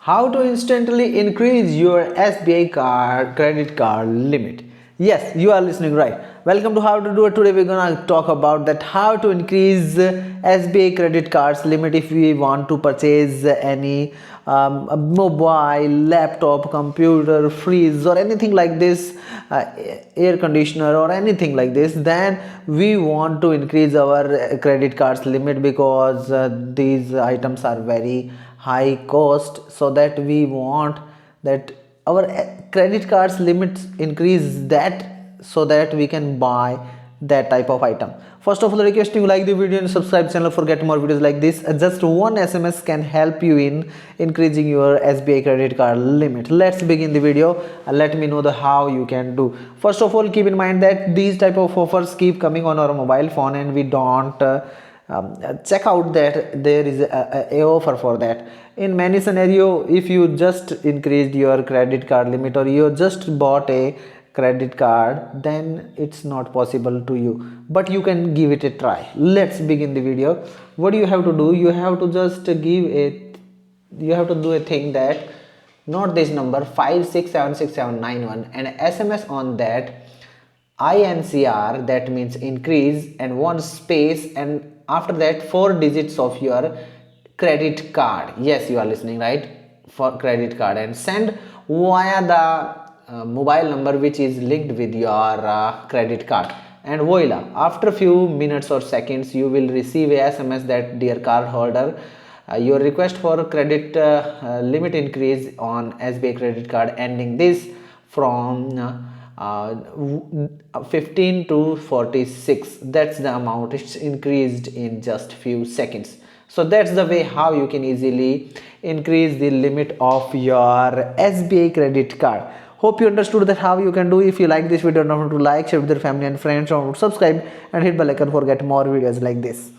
How to instantly increase your SBI credit card limit. Yes, you are listening right. Welcome to How to Do It. Today we're gonna talk about that how to increase SBI credit cards limit if we want to purchase any a mobile, laptop, computer, fridge, or anything like this, air conditioner or anything like this. Then we want to increase our credit cards limit because these items are very high cost, so that we want that our credit cards limits increase that, so that we can buy that type of item. First of all, requesting you like the video and subscribe channel for get more videos like this. Just one SMS can help you in increasing your SBI credit card limit. Let's begin the video. Let me know the how you can do. First of all, keep in mind that these type of offers keep coming on our mobile phone, and we don't check out that there is a offer for that. In many scenario, if you just increased your credit card limit or you just bought a credit card, then it's not possible to you, but you can give it a try. Let's begin the video. What do you have to do? You have to just you have to do a thing that not this number 567671 and SMS on that INCR, that means increase, and one space, and after that 4 digits of your credit card. Yes, you are listening right, for credit card, and send via the mobile number which is linked with your credit card. And voila, after few minutes or seconds you will receive a SMS that dear card holder, your request for credit limit increase on SBI credit card ending this from 15 to 46. That's the amount. It's increased in just few seconds. So that's the way how you can easily increase the limit of your SBI credit card. Hope you understood that how you can do. If you like this video, don't forget to like, share with your family and friends, don't forget to subscribe and hit bell icon for get more videos like this.